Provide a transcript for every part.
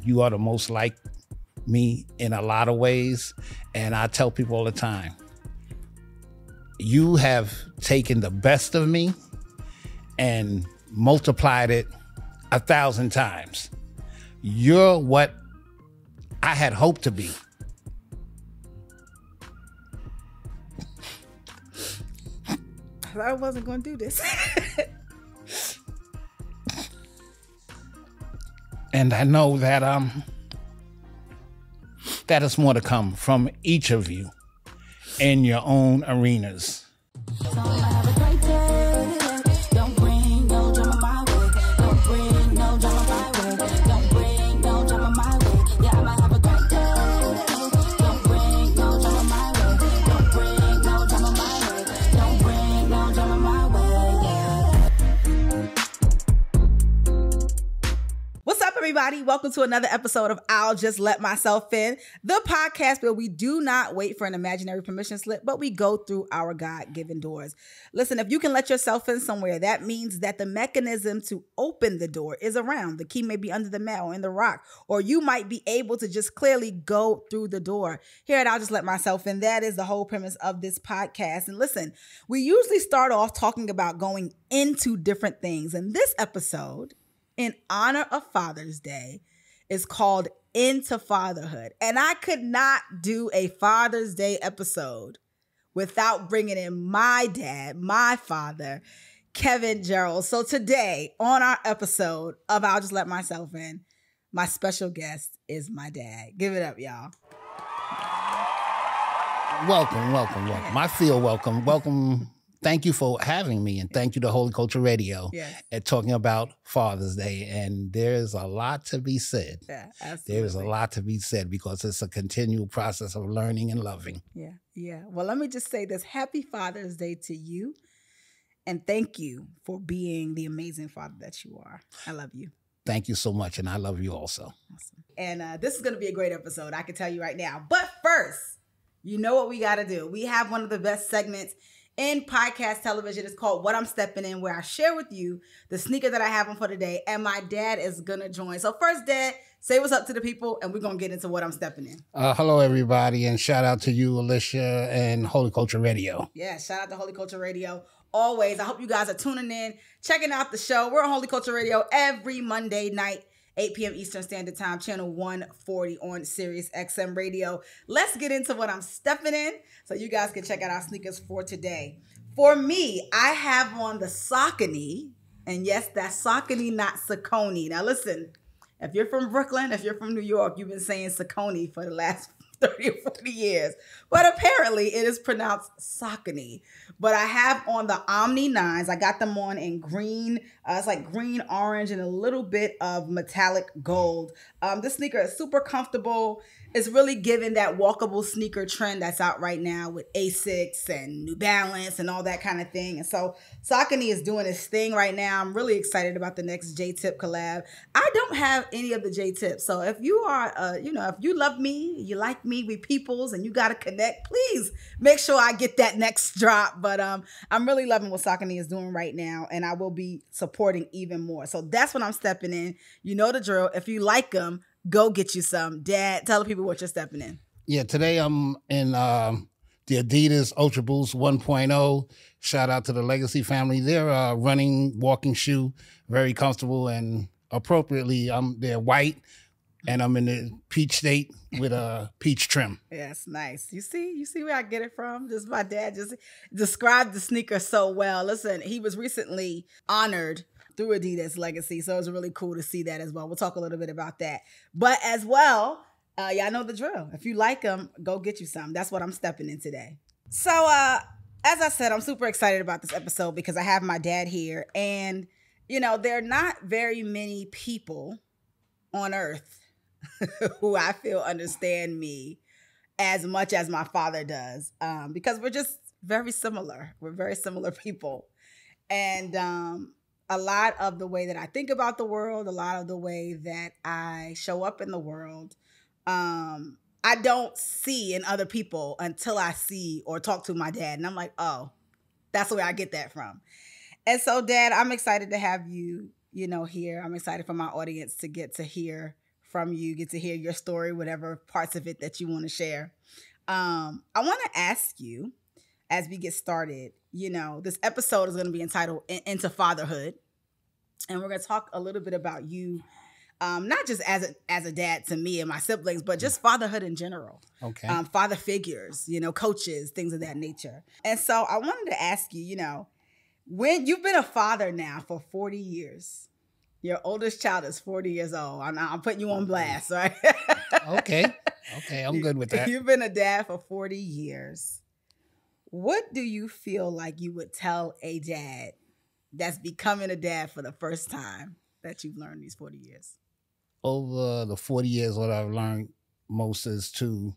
You are the most like me in a lot of ways. And I tell people all the time, you have taken the best of me and multiplied it 1,000 times. You're what I had hoped to be. I thought I wasn't going to do this. And I know that that is more to come from each of you in your own arenas. Everybody, welcome to another episode of I'll Just Let Myself In, the podcast where we do not wait for an imaginary permission slip, but we go through our God-given doors. Listen, if you can let yourself in somewhere, that means that the mechanism to open the door is around. The key may be under the mat or in the rock, or you might be able to just clearly go through the door. Here at I'll Just Let Myself In, that is the whole premise of this podcast. And listen, we usually start off talking about going into different things. And this episode, in honor of Father's Day, is called Into Fatherhood. And I could not do a Father's Day episode without bringing in my dad, my father, Kevin Gerald. So today on our episode of I'll Just Let Myself In, my special guest is my dad. Give it up, y'all. Welcome. I feel welcome. Welcome. Thank you for having me, and thank you to Holy Culture Radio and talking about Father's Day. And there's a lot to be said. Yeah, absolutely. There's a lot to be said because it's a continual process of learning and loving. Yeah. Well, let me just say this. Happy Father's Day to you. And thank you for being the amazing father that you are. I love you. Thank you so much. And I love you also. Awesome. And this is going to be a great episode. I can tell you right now. But first, you know what we got to do. We have one of the best segments in podcast television. It's called What I'm Stepping In, where I share with you the sneaker that I have on for today, and my dad is gonna join. So first, Dad, say what's up to the people, and we're gonna get into what I'm stepping in. Hello, everybody, and shout out to you, Lish, and Holy Culture Radio. Yeah, shout out to Holy Culture Radio. Always, I hope you guys are tuning in, checking out the show. We're on Holy Culture Radio every Monday night, 8 p.m. Eastern Standard Time, channel 140 on Sirius XM Radio. Let's get into what I'm stepping in so you guys can check out our sneakers for today. For me, I have on the Saucony, and yes, that's Saucony, not Saucony. Now listen, if you're from Brooklyn, if you're from New York, you've been saying Saucony for the last 30 or 40 years, but apparently it is pronounced Saucony. But I have on the Omni 9s. I got them on in green. It's like green, orange, and a little bit of metallic gold. This sneaker is super comfortable. It's really giving that walkable sneaker trend that's out right now with Asics and New Balance and all that kind of thing. And so Saucony is doing its thing right now. I'm really excited about the next J-Tip collab. I don't have any of the J-Tips. So if you are, if you love me, you like me, we peoples, and you got to connect, please make sure I get that next drop. But I'm really loving what Saucony is doing right now, and I will be supporting even more. So that's what I'm stepping in. You know the drill. If you like them, go get you some. Dad, tell the people what you're stepping in. Yeah, today I'm in the Adidas Ultra Boost 1.0. Shout out to the Legacy family. They're a running, walking shoe, very comfortable and appropriately. They're white, and I'm in the peach state with a peach trim. Yes, nice. You see where I get it from? Just my dad just described the sneaker so well. Listen, he was recently honored through Adidas Legacy. So it was really cool to see that as well. We'll talk a little bit about that. But as well, y'all know the drill. If you like them, go get you some. That's what I'm stepping in today. So as I said, I'm super excited about this episode because I have my dad here. And, there are not very many people on earth who I feel understand me as much as my father does, because we're just very similar. We're very similar people. And a lot of the way that I think about the world, a lot of the way that I show up in the world, I don't see in other people until I see or talk to my dad. And I'm like, oh, that's where I get that from. And so, Dad, I'm excited to have you, here. I'm excited for my audience to get to hear from you, get to hear your story, whatever parts of it that you want to share. I want to ask you, as we get started, this episode is going to be entitled Into Fatherhood. And we're going to talk a little bit about you, not just as a dad to me and my siblings, but just fatherhood in general. Okay. Father figures, coaches, things of that nature. And so I wanted to ask you, when you've been a father now for 40 years, your oldest child is 40 years old. I'm putting you on blast, right? Okay, I'm good with that. You've been a dad for 40 years. What do you feel like you would tell a dad that's becoming a dad for the first time that you've learned these 40 years? Over the 40 years, what I've learned most is to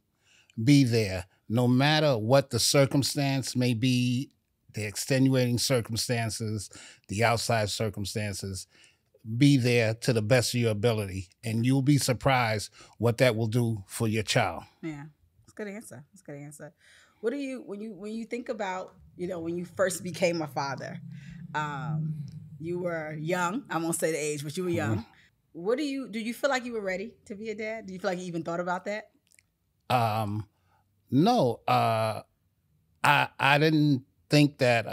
be there. No matter what the circumstance may be, the extenuating circumstances, the outside circumstances, be there to the best of your ability. And you'll be surprised what that will do for your child. Yeah, that's a good answer. That's a good answer. What do you, when you think about, when you first became a father, you were young. I won't say the age, but you were young. What do you feel like you were ready to be a dad? Do you feel like you even thought about that? No, I didn't think that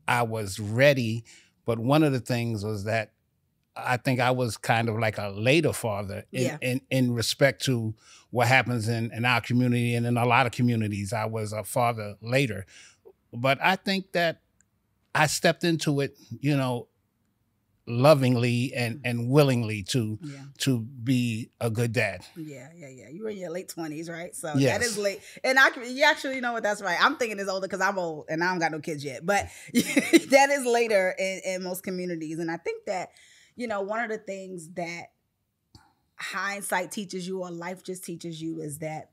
I was ready, but one of the things was that I think I was kind of like a later father in respect to what happens in our community and in a lot of communities. I was a father later, but I think that I stepped into it, lovingly and willingly to be a good dad. Yeah. You were in your late 20s, right? So yes. That is late. And you actually know what, that's right. I'm thinking it's older because I'm old and I don't got no kids yet. But that is later in most communities. And I think that, one of the things that hindsight teaches you or life just teaches you is that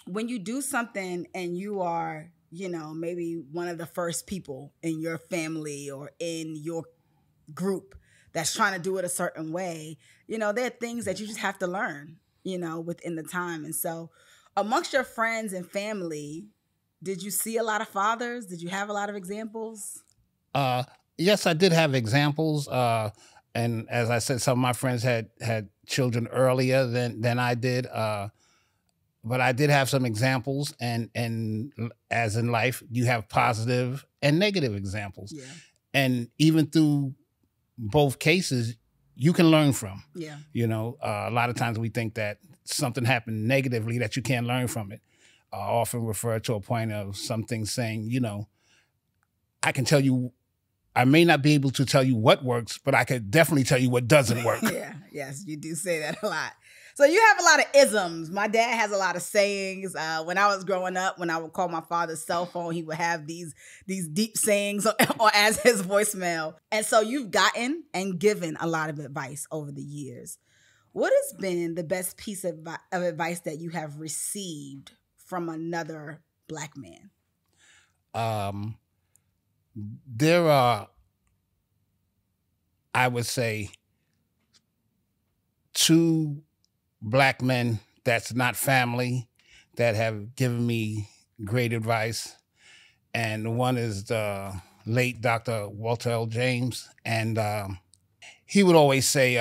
when you do something and you are, maybe one of the first people in your family or in your group that's trying to do it a certain way, there are things that you just have to learn, within the time. And so amongst your friends and family, did you see a lot of fathers? Did you have a lot of examples? Yes, I did have examples. And as I said, some of my friends had children earlier than I did. But I did have some examples, and as in life, you have positive and negative examples. Yeah. And even through both cases, you can learn from. Yeah. A lot of times we think that something happened negatively that you can't learn from it. I often refer to a point of something saying, I can tell you, I may not be able to tell you what works, but I could definitely tell you what doesn't work. Yes, you do say that a lot. So you have a lot of isms. My dad has a lot of sayings. When I was growing up, when I would call my father's cell phone, he would have these deep sayings or as his voicemail. And so you've gotten and given a lot of advice over the years. What has been the best piece of advice that you have received from another Black man? There are, I would say, 2 Black men that's not family that have given me great advice. And one is the late Dr. Walter L. James. And he would always say,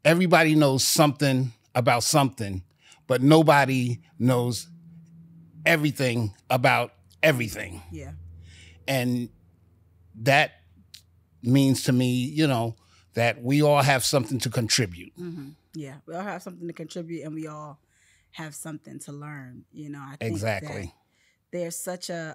everybody knows something about something, but nobody knows everything about everything. Yeah. And that means to me, that we all have something to contribute. Mm-hmm. Yeah, we all have something to contribute, and we all have something to learn. I think exactly. That there's such a,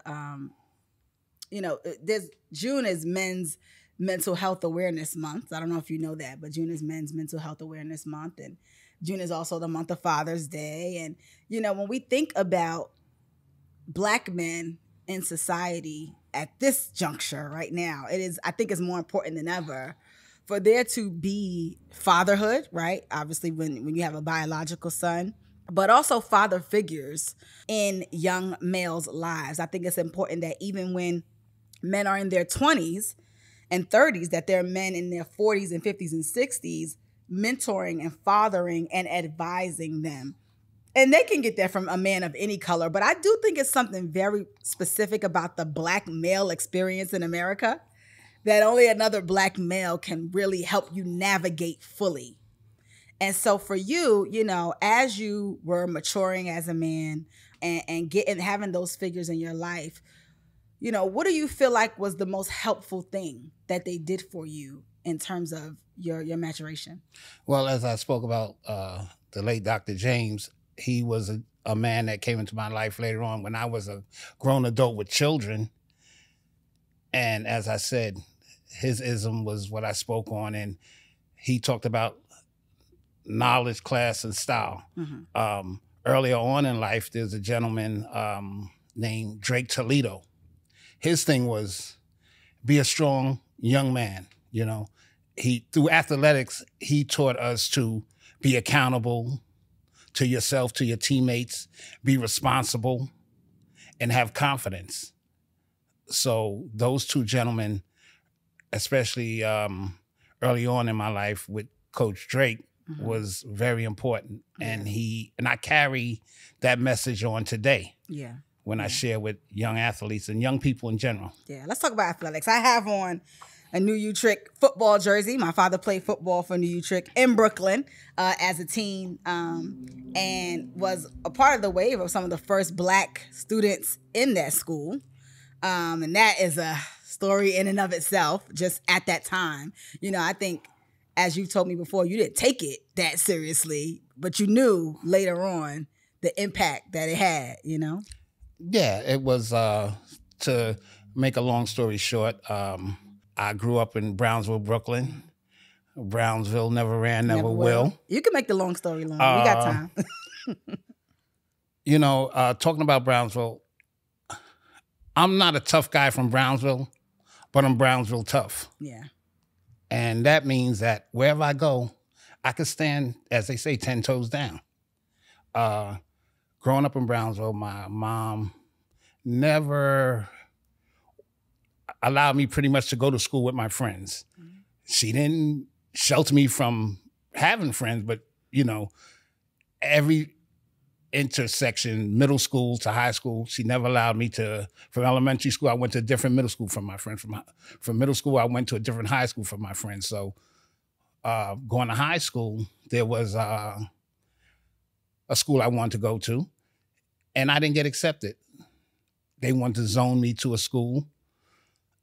June is Men's Mental Health Awareness Month. I don't know if you know that, but June is Men's Mental Health Awareness Month, and June is also the month of Father's Day. And when we think about Black men in society at this juncture right now, I think it's more important than ever for there to be fatherhood, right? Obviously, when you have a biological son, but also father figures in young males' lives. I think it's important that even when men are in their 20s and 30s, that there are men in their 40s and 50s and 60s mentoring and fathering and advising them. And they can get that from a man of any color, but I do think it's something very specific about the Black male experience in America. that only another Black male can really help you navigate fully. And so for you, you know, as you were maturing as a man and having those figures in your life, you know, what do you feel like was the most helpful thing that they did for you in terms of your maturation? Well, as I spoke about the late Dr. James, he was a man that came into my life later on when I was a grown adult with children. And as I said, his ism was what I spoke on, and he talked about knowledge, class, and style. Earlier on in life, there's a gentleman named Drake Toledo. His thing was be a strong young man. You know, through athletics, he taught us to be accountable to yourself, to your teammates, be responsible, and have confidence. So those two gentlemen, especially early on in my life with Coach Drake, was very important. And I carry that message on today. Yeah. When I share with young athletes and young people in general. Yeah, let's talk about athletics. I have on a New Utrecht football jersey. My father played football for New Utrecht in Brooklyn as a teen and was a part of the wave of some of the first Black students in that school. And that is a story in and of itself, just at that time. You know, I think, as you told me before, you didn't take it that seriously, but you knew later on the impact that it had, you know? Yeah, it was, to make a long story short, I grew up in Brownsville, Brooklyn. Brownsville never ran, never will. You can make the long story long. We got time. You know, talking about Brownsville, I'm not a tough guy from Brownsville, but I'm Brownsville tough. Yeah. And that means that wherever I go, I can stand, as they say, 10 toes down. Growing up in Brownsville, my mom never allowed me pretty much to go to school with my friends. She didn't shelter me from having friends, but, you know, every intersection, middle school to high school, she never allowed me to. From elementary school, I went to a different middle school from my friends. From middle school, I went to a different high school from my friends. So going to high school, there was a school I wanted to go to, and I didn't get accepted. They wanted to zone me to a school,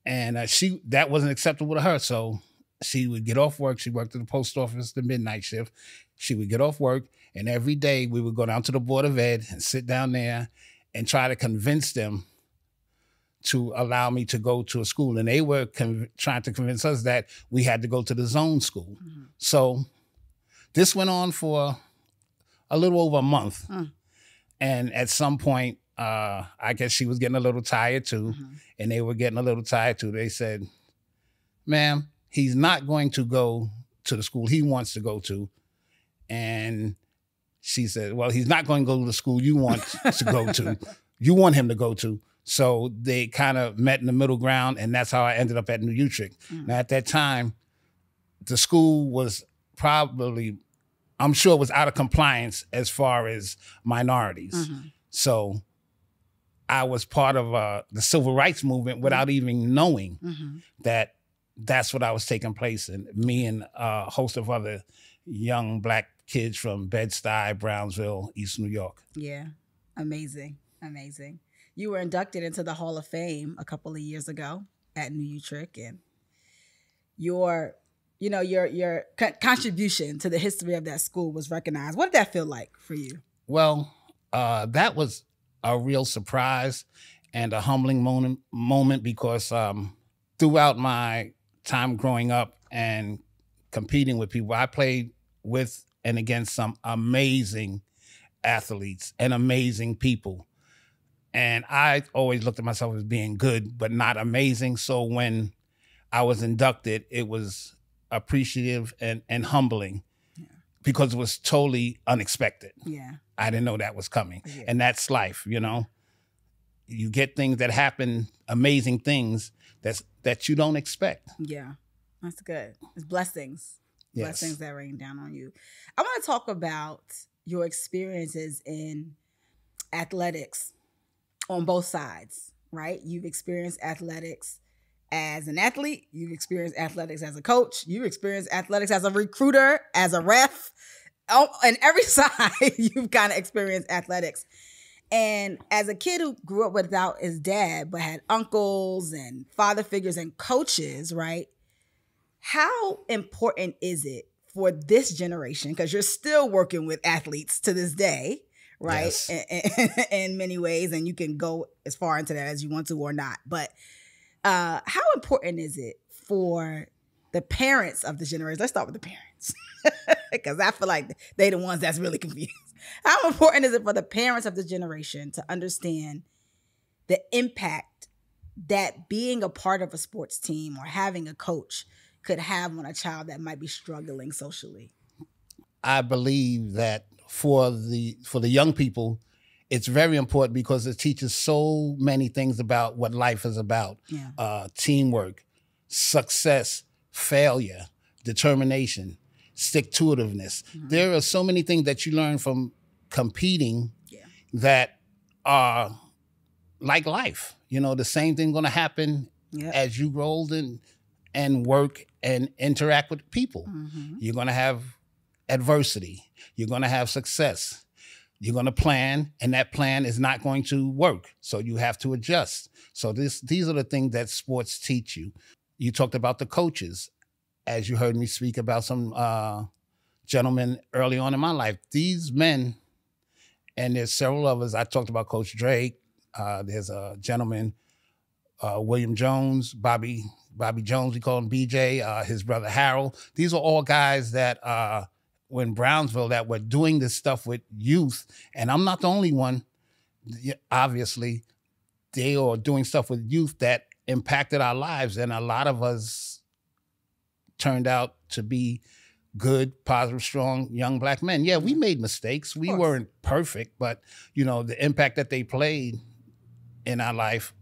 and that wasn't acceptable to her. So she would get off work. She worked at the post office, the midnight shift. She would get off work, and every day we would go down to the Board of Ed and sit down there and try to convince them to allow me to go to a school. And they were trying to convince us that we had to go to the zone school. So this went on for a little over a month. And at some point, I guess she was getting a little tired too, and they were getting a little tired too. They said, "Ma'am, he's not going to go to the school he wants to go to." And she said, "Well, he's not going to go to the school you want to go to. You want him to go to." So they kind of met in the middle ground, and that's how I ended up at New Utrecht. Now, at that time, the school was probably, I'm sure, was out of compliance as far as minorities. So I was part of the civil rights movement without even knowing that that's what I was taking place in. Me and a host of other young Black kids from Bed-Stuy, Brownsville, East New York. Yeah, amazing, amazing. You were inducted into the Hall of Fame a couple of years ago at New Utrecht, and your contribution to the history of that school was recognized. What did that feel like for you? Well, that was a real surprise and a humbling moment because throughout my time growing up and competing with people, I played with and against some amazing athletes and amazing people. And I always looked at myself as being good, but not amazing. So when I was inducted, it was appreciative and humbling because it was totally unexpected. Yeah. I didn't know that was coming. Yeah. And that's life, you know? You get things that happen, amazing things that you don't expect. Yeah, that's good. It's blessings. Yes. Blessings that rain down on you. I want to talk about your experiences in athletics on both sides, right? You've experienced athletics as an athlete, you experience athletics as a coach, you experience athletics as a recruiter, as a ref. Oh, and every side you've kind of experienced athletics. And as a kid who grew up without his dad, but had uncles and father figures and coaches, right? How important is it for this generation? Because you're still working with athletes to this day, right? Yes. In many ways, and you can go as far into that as you want to or not. But how important is it for the parents of this generation? Let's start with the parents, because I feel like they the ones that's really confused. How important is it for the parents of this generation to understand the impact that being a part of a sports team or having a coach could have on a child that might be struggling socially? I believe that for the young people, it's very important because it teaches so many things about what life is about. Yeah. Teamwork, success, failure, determination, stick-to-itiveness. Mm-hmm. There are so many things that you learn from competing that are like life. You know, the same thing going to happen as you grow older and work and interact with people. Mm-hmm. You're going to have adversity. You're going to have success. You're going to plan, and that plan is not going to work. So you have to adjust. So these are the things that sports teach you. You talked about the coaches. As you heard me speak about some gentlemen early on in my life, these men, and there's several others. I talked about Coach Drake. There's a gentleman, William Jones, Bobby Jones, we call him BJ, his brother Harold. These are all guys that were in Brownsville that were doing this stuff with youth. And I'm not the only one. Obviously, they are doing stuff with youth that impacted our lives. And a lot of us turned out to be good, positive, strong, young Black men. Yeah, we made mistakes. We weren't perfect, but, you know, the impact that they played in our life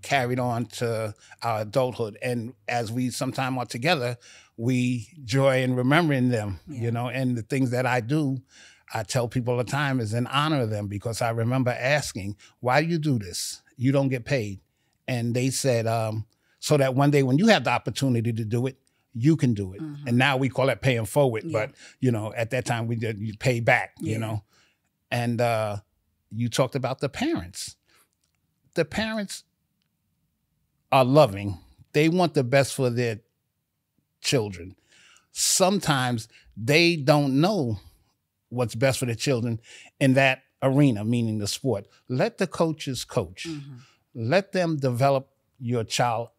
carried on to our adulthood. And as we sometime are together, we joy in remembering them, you know, and the things that I do, I tell people all the time is in honor of them, because I remember asking, why do you do this? You don't get paid. And they said, so that one day when you have the opportunity to do it, you can do it. Mm-hmm. And now we call it paying forward. Yeah. But, you know, at that time we did, you pay back, you know. And you talked about the parents. The parents are loving. They want the best for their children. Sometimes they don't know what's best for their children in that arena, meaning the sport. Let the coaches coach. Mm-hmm. Let them develop your child,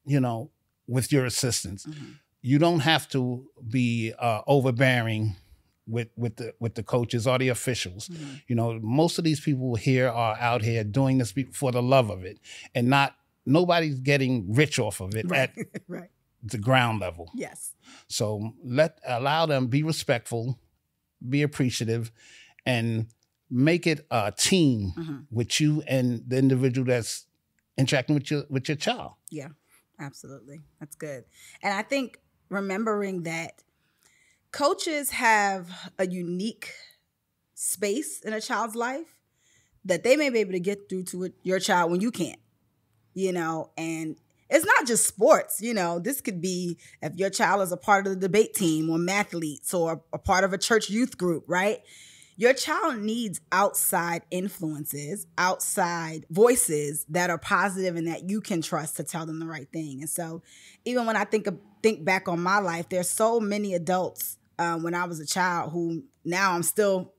you know, with your assistance. Mm-hmm. You don't have to be overbearing with the coaches or the officials. Mm-hmm. You know, most of these people here are out here doing this for the love of it, and nobody's getting rich off of it at the ground level. Yes. So allow them, be respectful, be appreciative, and make it a team with you and the individual that's interacting with your child. Yeah, absolutely. That's good. And I think remembering that coaches have a unique space in a child's life that they may be able to get through to your child when you can't, you know, and it's not just sports, you know, this could be if your child is a part of the debate team or mathletes or a part of a church youth group, right? Your child needs outside influences, outside voices that are positive and that you can trust to tell them the right thing. And so even when I think back on my life, there's so many adults when I was a child who now I'm still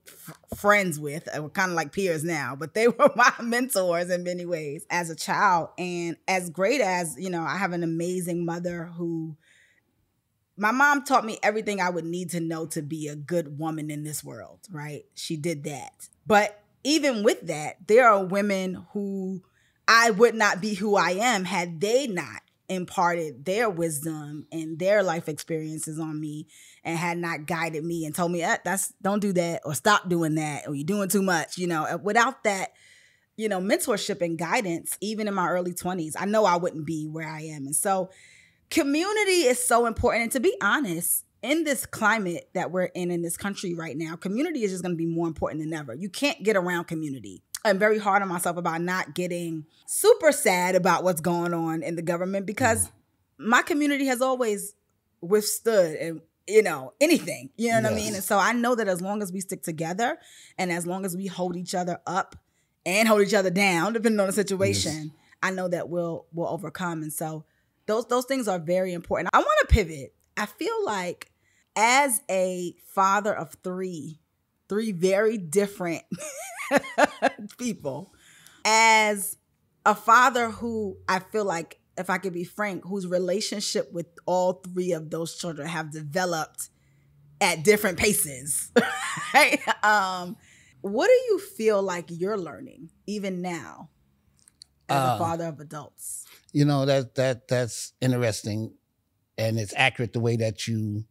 friends with. We're kind of like peers now, but they were my mentors in many ways as a child. And as great as, you know, I have an amazing mother who, my mom taught me everything I would need to know to be a good woman in this world, right? She did that. But even with that, there are women who I would not be who I am had they not imparted their wisdom and their life experiences on me and had not guided me and told me, don't do that, or stop doing that, or you're doing too much, you know. Without that, you know, mentorship and guidance, even in my early 20s, I know I wouldn't be where I am. And so community is so important. And to be honest, in this climate that we're in this country right now, community is just going to be more important than ever. You can't get around community. I'm very hard on myself about not getting super sad about what's going on in the government, because my community has always withstood and, anything, you know what I mean? And so I know that as long as we stick together and as long as we hold each other up and hold each other down, depending on the situation, I know that we'll overcome. And so those things are very important. I want to pivot. I feel like as a father of three very different people, as a father who, I feel like, if I could be frank, whose relationship with all three of those children have developed at different paces, right? What do you feel like you're learning even now as a father of adults? That's interesting, and it's accurate the way that you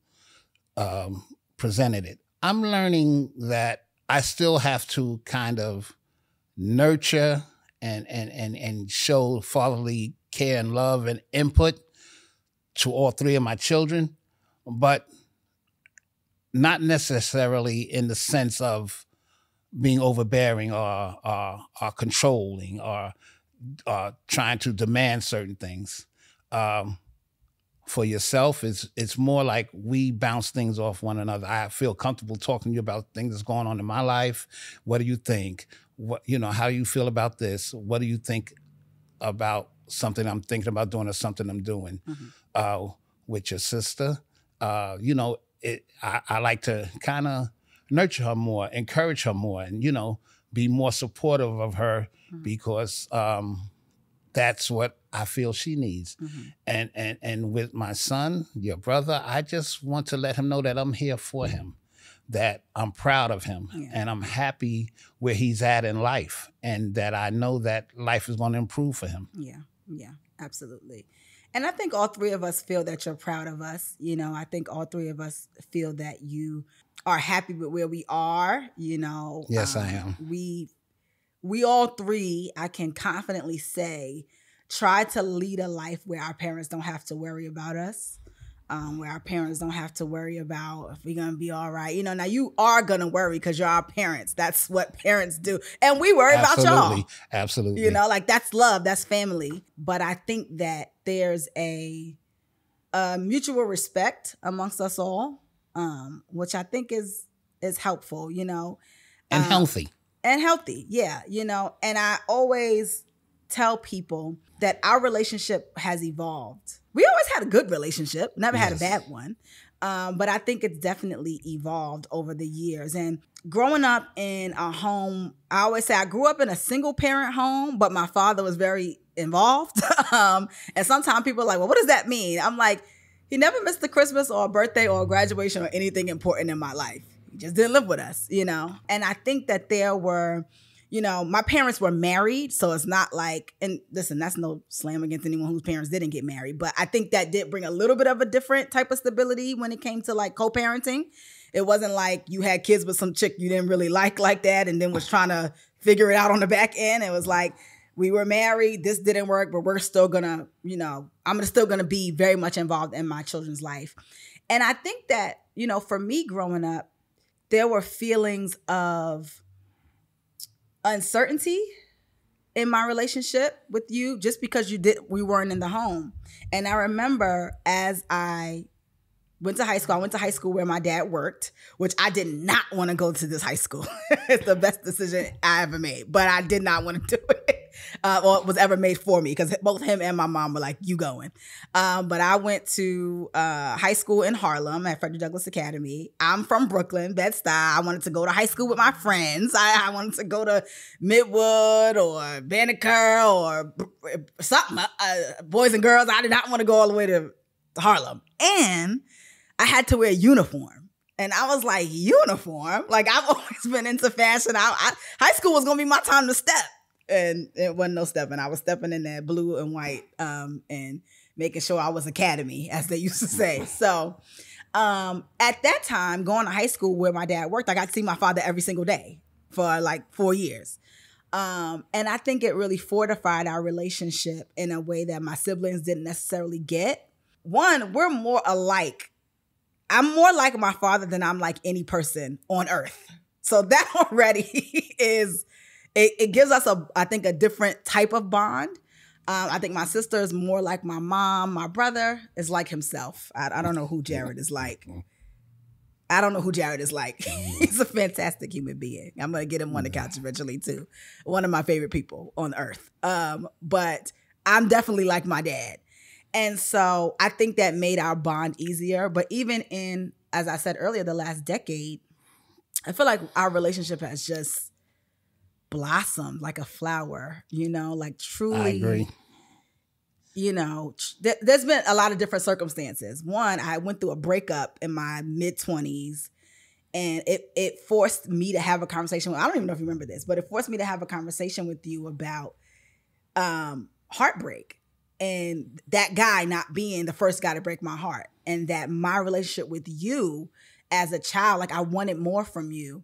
presented it. I'm learning that I still have to kind of nurture and show fatherly care and love and input to all three of my children, but not necessarily in the sense of being overbearing or controlling or trying to demand certain things. For yourself, it's more like we bounce things off one another. I feel comfortable talking to you about things that's going on in my life. What do you think? How do you feel about this? What do you think about something I'm thinking about doing or something I'm doing? With your sister, I like to kind of nurture her more, encourage her more, and, be more supportive of her because that's what I feel she needs. And with my son, your brother, I just want to let him know that I'm here for him, that I'm proud of him, and I'm happy where he's at in life, and that I know that life is going to improve for him. Yeah, absolutely. And I think all three of us feel that you're proud of us. I think all three of us feel that you are happy with where we are. Yes, I am. We all three, I can confidently say, try to lead a life where our parents don't have to worry about us, where our parents don't have to worry about if we're going to be all right. Now you are going to worry because you're our parents. That's what parents do. And we worry about y'all. Absolutely. That's love, that's family. But I think that there's a mutual respect amongst us all, which I think is helpful, And healthy. And healthy, yeah, and I always tell people that our relationship has evolved. We always had a good relationship, never had a bad one, but I think it's definitely evolved over the years. And growing up in a home, I always say I grew up in a single parent home, but my father was very involved. And sometimes people are like, well, what does that mean? I'm like, he never missed a Christmas or a birthday or a graduation or anything important in my life. He just didn't live with us, And I think that there were, my parents were married, so it's not like, and listen, that's no slam against anyone whose parents didn't get married, but I think that did bring a little bit of a different type of stability when it came to like co-parenting. It wasn't like you had kids with some chick you didn't really like that and then was trying to figure it out on the back end. It was like, we were married, this didn't work, but we're still gonna, I'm still gonna be very much involved in my children's life. And I think that, for me growing up, there were feelings of uncertainty in my relationship with you just because we weren't in the home. And I remember as I went to high school where my dad worked, which I did not want to go to this high school. It's the best decision I ever made, but I did not want to do it. Or it was ever made for me because both him and my mom were like, you going. But I went to high school in Harlem at Frederick Douglass Academy. I'm from Brooklyn, Bed-Stuy. I wanted to go to high school with my friends. I wanted to go to Midwood or Banneker or something. Boys and girls. I did not want to go all the way to Harlem. And I had to wear a uniform. And I was like, uniform? Like, I've always been into fashion. High school was going to be my time to step. And it wasn't no stepping. I was stepping in that blue and white and making sure I was academy, as they used to say. So at that time, going to high school where my dad worked, I got to see my father every single day for like 4 years. And I think it really fortified our relationship in a way that my siblings didn't necessarily get. One, we're more alike. I'm more like my father than I'm like any person on earth. So that already is it gives us I think a different type of bond. I think my sister is more like my mom. My brother is like himself. I don't know who Jared is like. He's a fantastic human being. I'm going to get him on the couch eventually too. One of my favorite people on earth. But I'm definitely like my dad. And so I think that made our bond easier. But even in, as I said earlier, the last decade, I feel like our relationship has just blossomed like a flower, like truly. I agree. There's been a lot of different circumstances. One, I went through a breakup in my mid-20s, and it forced me to have a conversation. I don't even know if you remember this, but it forced me to have a conversation with you about heartbreak, and that guy not being the first guy to break my heart, and that my relationship with you as a child, like I wanted more from you,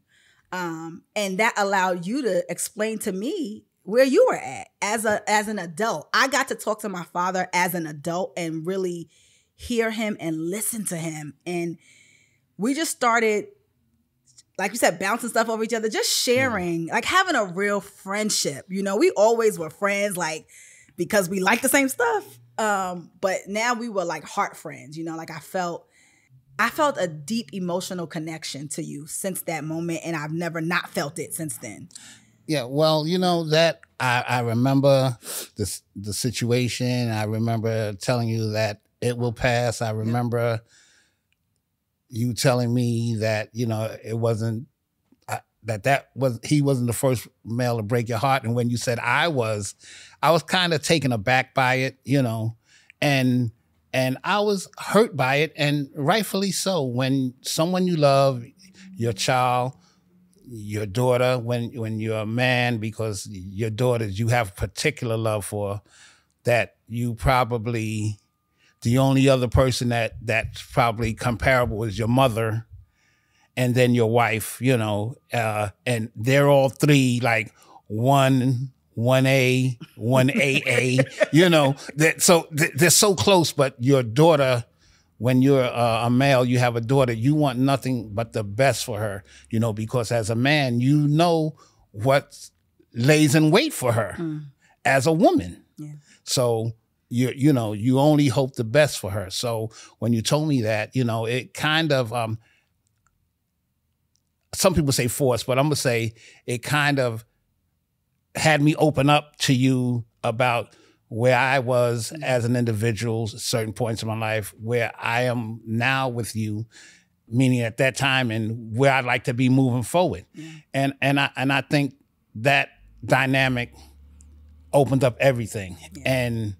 and that allowed you to explain to me where you were at as an adult. I got to talk to my father as an adult and really hear him and listen to him. And we just started, like you said, bouncing stuff over each other, just sharing, like having a real friendship. We always were friends, like, because we like the same stuff. But now we were like heart friends, like I felt a deep emotional connection to you since that moment. And I've never not felt it since then. Yeah, well, that I remember the situation. I remember telling you that it will pass. I remember you telling me that, it wasn't, he wasn't the first male to break your heart. And when you said I was kind of taken aback by it, and I was hurt by it, and rightfully so. When someone you love, your child, your daughter, when you're a man, because your daughters you have particular love for, that you probably, the only other person that's probably comparable is your mother, and then your wife, and they're all three like 1A, 1AA, so they're so close. But your daughter, when you're a male, you have a daughter, you want nothing but the best for her, because as a man, what lays in wait for her as a woman. Yeah. So you only hope the best for her. So when you told me that, it kind of, some people say forced, but I'm gonna say it kind of had me open up to you about where I was as an individual, certain points in my life, where I am now with you, meaning at that time, and where I'd like to be moving forward. Yeah. And I think that dynamic opened up everything. Yeah. And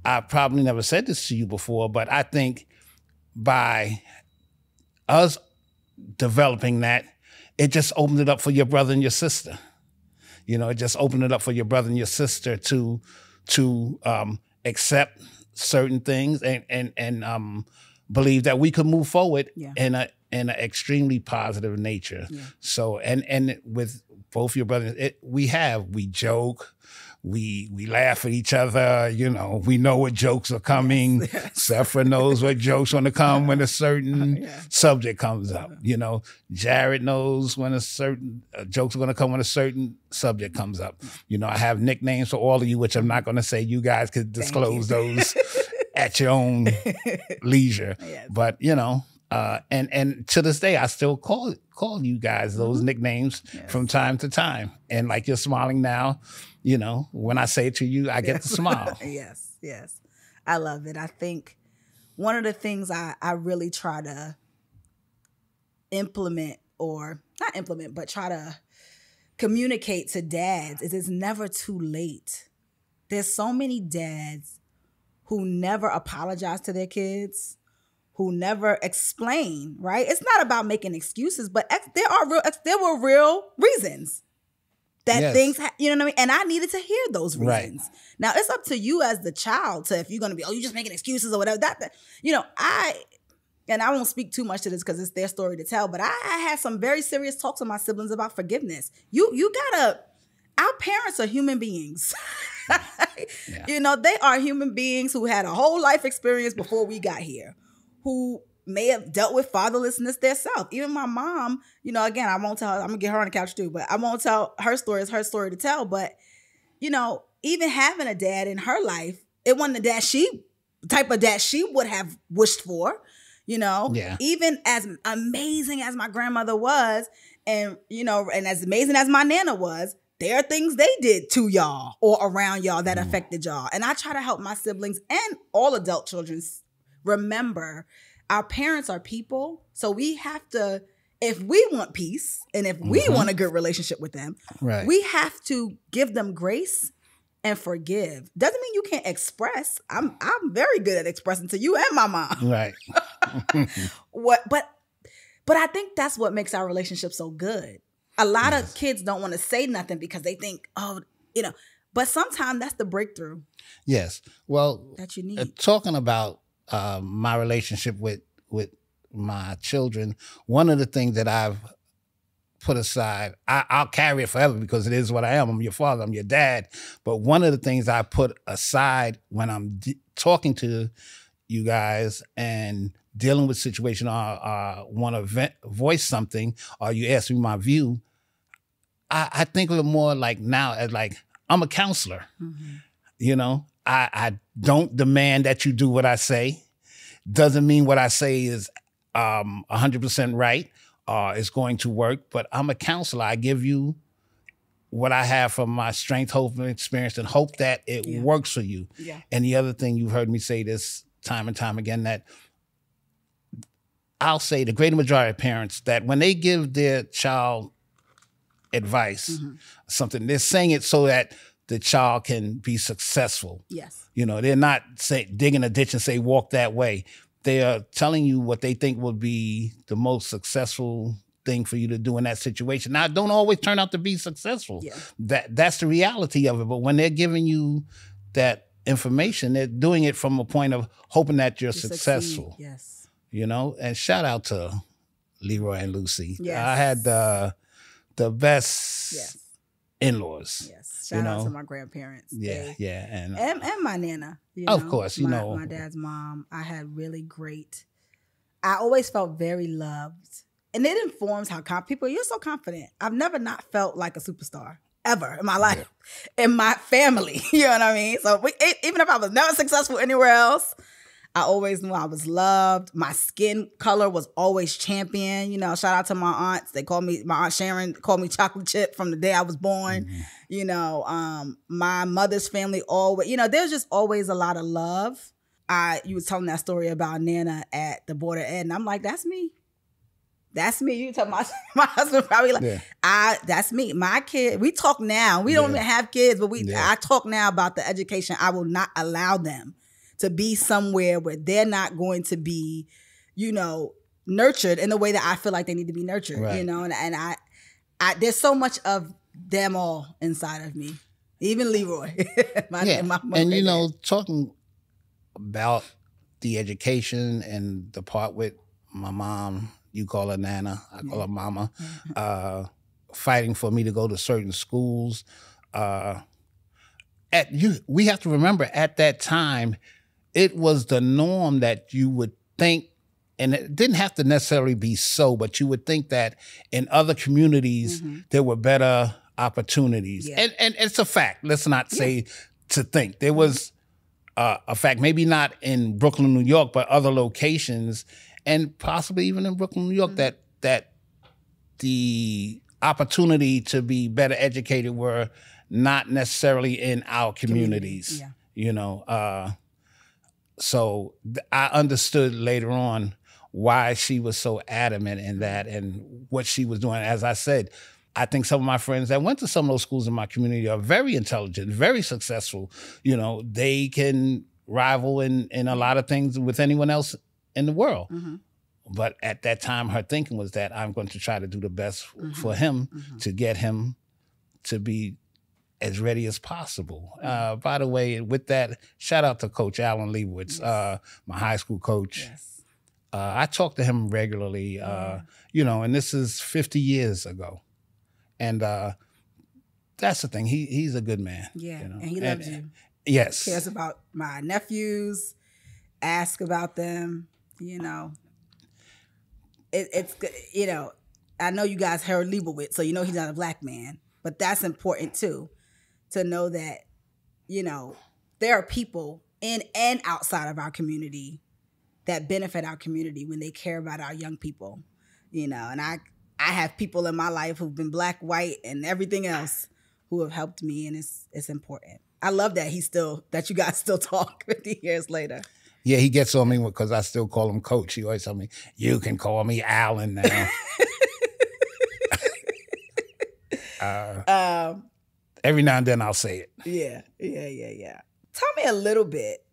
I probably never said this to you before, but I think by us developing that, it just opened it up for your brother and your sister. It just opened it up for your brother and your sister to accept certain things and believe that we could move forward in an extremely positive nature. Yeah. So and with both your brothers, we joke, we laugh at each other. We know what jokes are coming. Yes. Sephra knows what jokes want to come when a certain subject comes up. Jared knows when a certain jokes are going to come when a certain subject comes up. I have nicknames for all of you, which I'm not going to say. You guys could disclose those at your own leisure. Yes. But and to this day, I still call you guys those nicknames from time to time. And like you're smiling now. When I say it to you, I get the smile. Yes. I love it. I think one of the things I really try to implement, or not implement, but try to communicate to dads is it's never too late. There's so many dads who never apologize to their kids, who never explain, right? It's not about making excuses, but there were real reasons. That things, you know what I mean? And I needed to hear those reasons. Right. Now, it's up to you as the child to, if you're going to be, you're just making excuses or whatever. I won't speak too much to this because it's their story to tell, but I had some very serious talks with my siblings about forgiveness. Our parents are human beings. Yeah. They are human beings who had a whole life experience before we got here, who may have dealt with fatherlessness themselves. Even my mom, you know, again, I won't tell her, I'm gonna get her on the couch too, but I won't tell her story. It's her story to tell. But, you know, even having a dad in her life, it wasn't the type of dad she would have wished for, you know. Yeah. Even as amazing as my grandmother was, and, you know, and as amazing as my Nana was, there are things they did to y'all or around y'all that affected y'all. And I try to help my siblings and all adult children remember our parents are people. So we have to, if we want peace and if we want a good relationship with them, we have to give them grace and forgive. Doesn't mean you can't express. I'm very good at expressing to you and my mom. Right. But I think that's what makes our relationship so good. A lot of kids don't want to say nothing because they think, oh, you know, but sometimes that's the breakthrough. Yes. Well, that you need. Talking about my relationship with my children, one of the things that I've put aside, I'll carry it forever because it is what I am. I'm your father, I'm your dad. But one of the things I put aside when I'm talking to you guys and dealing with situation or want to voice something, or you ask me my view, I think a little more like now as like I'm a counselor. You know, I don't demand that you do what I say. Doesn't mean what I say is 100% right or it's going to work, but I'm a counselor. I give you what I have from my strength, hope, and experience, and hope that it works for you. Yeah. And the other thing, you've heard me say this time and time again, that I'll say the greater majority of parents, that when they give their child advice, something, they're saying it so that the child can be successful. Yes. You know, they're not digging a ditch and say, walk that way. They are telling you what they think will be the most successful thing for you to do in that situation. Now, it don't always turn out to be successful. Yeah. That's the reality of it. But when they're giving you that information, they're doing it from a point of hoping that you're successful. Succeed. Yes. You know, and shout out to Leroy and Lucy. Yes. I had the best in-laws. Yes. Shout out to my grandparents. Yeah. And my Nana. You of know, course, you know. My dad's mom. I had really great, I always felt very loved. And it informs how people, you're so confident. I've never not felt like a superstar. Ever in my life. In my family. You know what I mean? So even if I was never successful anywhere else, I always knew I was loved. My skin color was always champion. You know, shout out to my aunts. My Aunt Sharon called me chocolate chip from the day I was born. You know, my mother's family always, you know, there's just always a lot of love. You was telling that story about Nana at the border end. And I'm like, that's me. That's me. You tell my husband probably like, that's me. My kid, we talk now. We don't even have kids, but I talk now about the education. I will not allow them to be somewhere where they're not going to be, you know, nurtured in the way that I feel like they need to be nurtured, you know, and I there's so much of them all inside of me, even Leroy. my and you know, talking about the education and the part with my mom, you call her Nana, I call her Mama, fighting for me to go to certain schools. We have to remember at that time, it was the norm that you would think, and it didn't have to necessarily be so, but you would think that in other communities, there were better opportunities. Yeah. And it's a fact. Let's not say to think. There was a fact, maybe not in Brooklyn, New York, but other locations, and possibly even in Brooklyn, New York, that the opportunity to be better educated were not necessarily in our communities. You know, so I understood later on why she was so adamant in that and what she was doing. As I said, I think some of my friends that went to some of those schools in my community are very intelligent, very successful. You know, they can rival in a lot of things with anyone else in the world. But at that time, her thinking was that I'm going to try to do the best for him to get him to be as ready as possible. By the way, with that, shout out to Coach Alan Leibowitz, my high school coach. I talk to him regularly, you know, and this is 50 years ago. And that's the thing. He's a good man. Yeah, you know? And he loves you. Yes. He cares about my nephews, ask about them, you know. it's you know, I know you guys heard Leibowitz, so you know he's not a black man, but that's important too, to know that, you know, there are people in and outside of our community that benefit our community when they care about our young people, you know. And I have people in my life who've been black, white, and everything else who have helped me, and it's important. I love that that you guys still talk 50 years later. Yeah, he gets on me because I still call him Coach. He always tell me, "You can call me Alan now." Every now and then I'll say it. Yeah. Tell me a little bit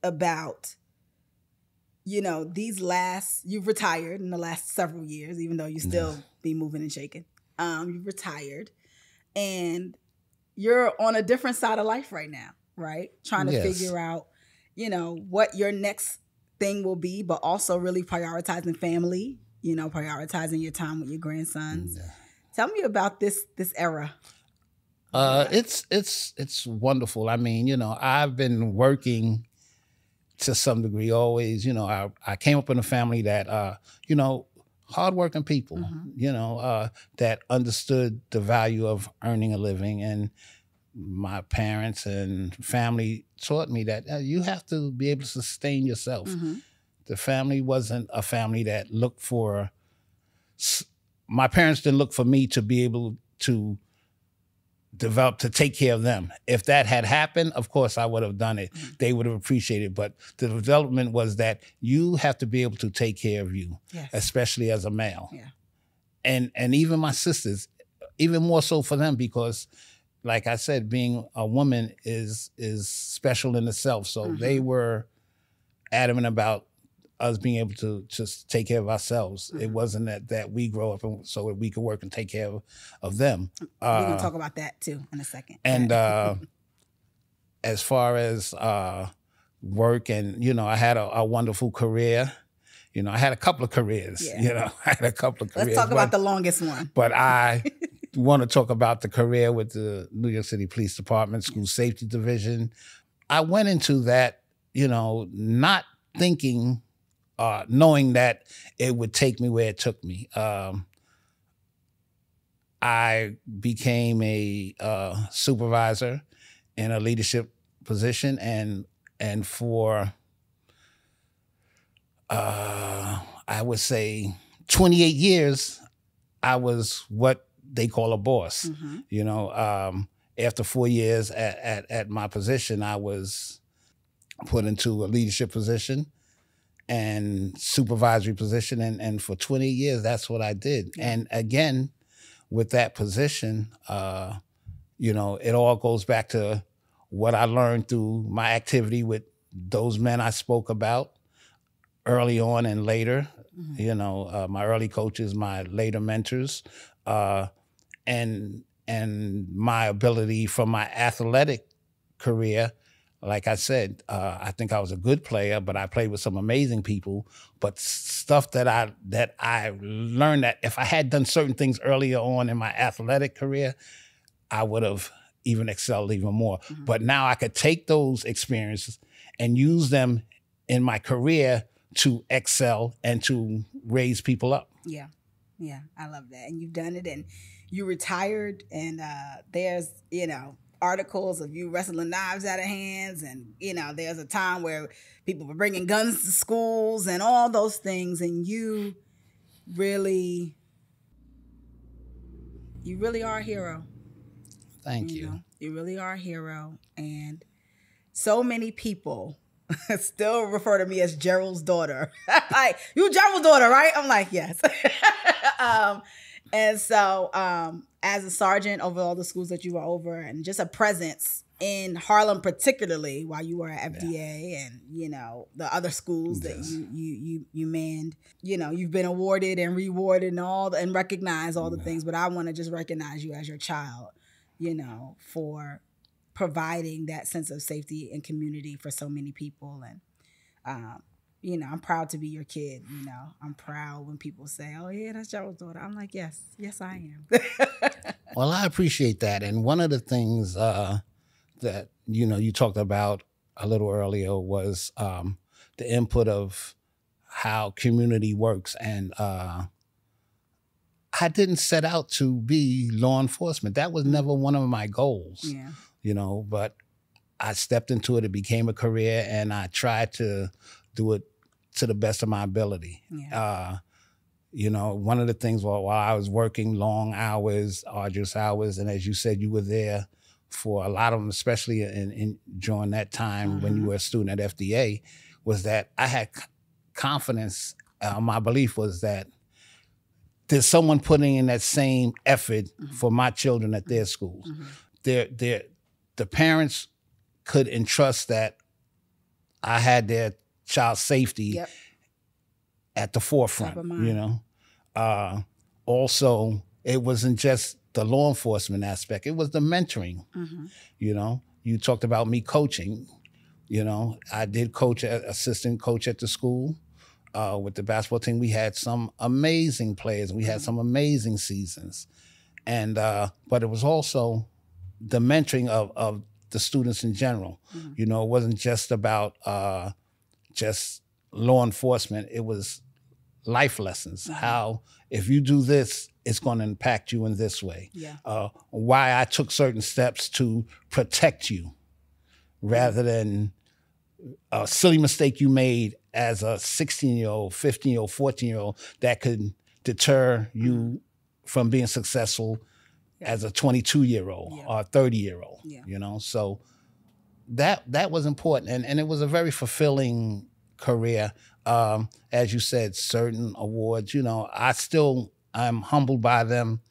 about, you know, you've retired in the last several years, even though you still be moving and shaking. You've retired and you're on a different side of life right now, right? Trying to figure out, you know, what your next thing will be, but also really prioritizing family, you know, prioritizing your time with your grandsons. Yeah. Tell me about this era. It's wonderful. I mean, you know, I've been working to some degree always. You know, I came up in a family that, you know, hardworking people, you know, that understood the value of earning a living. And my parents and family taught me that you have to be able to sustain yourself. The family wasn't a family that looked for, my parents didn't look for me to be able to develop, to take care of them. If that had happened, of course I would have done it. They would have appreciated it. But the development was that you have to be able to take care of you, especially as a male. Yeah. And even my sisters, even more so for them, because like I said, being a woman is special in itself. So they were adamant about us being able to just take care of ourselves. It wasn't that we grow up so that we could work and take care of them. We're going to talk about that too in a second. And as far as work, and, you know, I had a wonderful career. You know, I had a couple of careers. You know, I had a couple of careers. Let's talk about the longest one. But I want to talk about the career with the New York City Police Department, School Safety Division. I went into that, you know, not thinking, knowing that it would take me where it took me. I became a supervisor in a leadership position, and for I would say 28 years, I was what they call a boss. You know, after 4 years at my position, I was put into a leadership position and supervisory position. And for 20 years, that's what I did. Yeah. And again, with that position, you know, it all goes back to what I learned through my activity with those men I spoke about early on and later, you know, my early coaches, my later mentors, and my ability from my athletic career. Like I said, I think I was a good player, but I played with some amazing people. But stuff that I learned, that if I had done certain things earlier on in my athletic career, I would have even excelled even more. But now I could take those experiences and use them in my career to excel and to raise people up. Yeah, I love that. And you've done it, and you retired, and there's, you know, articles of you wrestling knives out of hands, and, you know, there's a time where people were bringing guns to schools and all those things, and you really are a hero. Thank you. You really are a hero, and so many people still refer to me as Gerald's daughter. Like, you Gerald's daughter, right? I'm like, yes. And so as a sergeant over all the schools that you were over, and just a presence in Harlem particularly while you were at FDA and, you know, the other schools that you manned, you know, you've been awarded and rewarded and recognized all the things, but I want to just recognize you as your child, you know, for providing that sense of safety and community for so many people. And you know, I'm proud to be your kid. You know, I'm proud when people say, "Oh yeah, that's Gerald's daughter." I'm like, yes, I am. Well, I appreciate that. And one of the things that, you know, you talked about a little earlier was the input of how community works. And I didn't set out to be law enforcement. That was never one of my goals, but I stepped into it. It became a career, and I tried to do it to the best of my ability. One of the things while I was working long hours, arduous hours, and as you said, you were there for a lot of them, especially during that time when you were a student at FDA, was that I had confidence. My belief was that there's someone putting in that same effort for my children at their schools. The parents could entrust that I had their child's safety at the forefront, Also, it wasn't just the law enforcement aspect. It was the mentoring, You talked about me coaching. I did coach, assistant coach at the school with the basketball team. We had some amazing players. We had some amazing seasons. And but it was also the mentoring of the students in general. It wasn't just about just law enforcement. It was life lessons. How, if you do this, it's going to impact you in this way. Why I took certain steps to protect you rather than a silly mistake you made as a 16-year-old, 15-year-old, 14-year-old that could deter you from being successful as a 22-year-old or a 30-year-old. So that was important, and it was a very fulfilling career. As you said, certain awards, I'm humbled by them,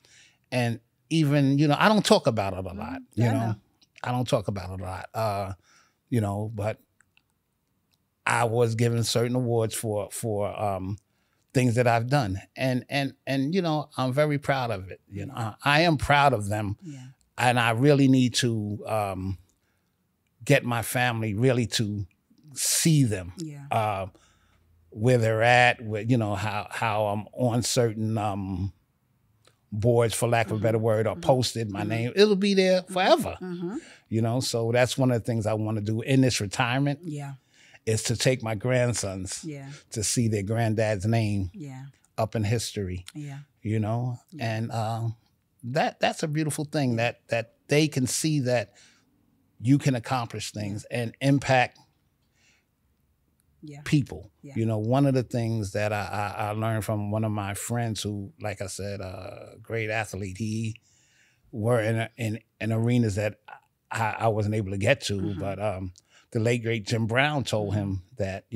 and even, I don't talk about it a lot, I don't talk about it a lot, but I was given certain awards for things that I've done, and I'm very proud of it. I am proud of them, and I really need to get my family really to see them, where they're at, how I'm on certain boards, for lack of a better word, or posted my name. It'll be there forever, So that's one of the things I want to do in this retirement. Is to take my grandsons to see their granddad's name up in history. And that's a beautiful thing that they can see that you can accomplish things and impact people. One of the things that I learned from one of my friends who, like I said, a great athlete, he were in arenas that I wasn't able to get to, but the late, great Jim Brown told him that,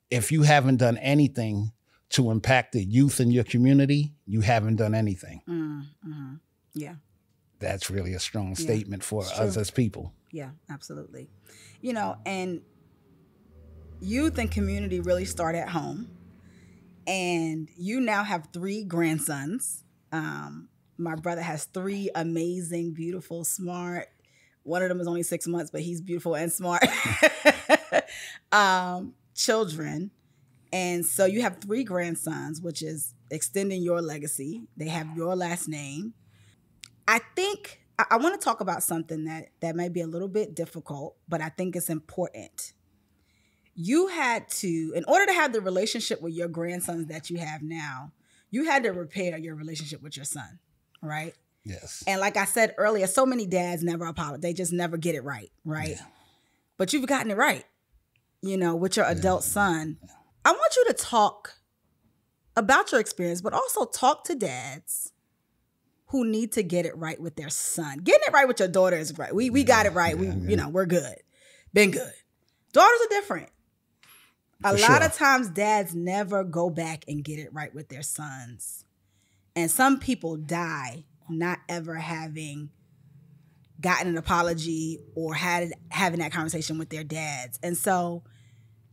if you haven't done anything to impact the youth in your community, you haven't done anything. That's really a strong statement for us as people. Yeah, absolutely. And youth and community really start at home. And you now have 3 grandsons. My brother has 3 amazing, beautiful, smart. One of them is only 6 months, but he's beautiful and smart. Children. And so you have 3 grandsons, which is extending your legacy. They have your last name. I think I want to talk about something that may be a little bit difficult, but I think it's important. You had to, in order to have the relationship with your grandsons that you have now, you had to repair your relationship with your son, right? Yes. And like I said earlier, so many dads never apologize. They just never get it right? Yeah. But you've gotten it right, with your adult son. I want you to talk about your experience, but also talk to dads who need to get it right with their son. Getting it right with your daughter is right. We got it right. We're good. Been good. Daughters are different. A lot of times dads never go back and get it right with their sons. And some people die not ever having gotten an apology or having that conversation with their dads. And so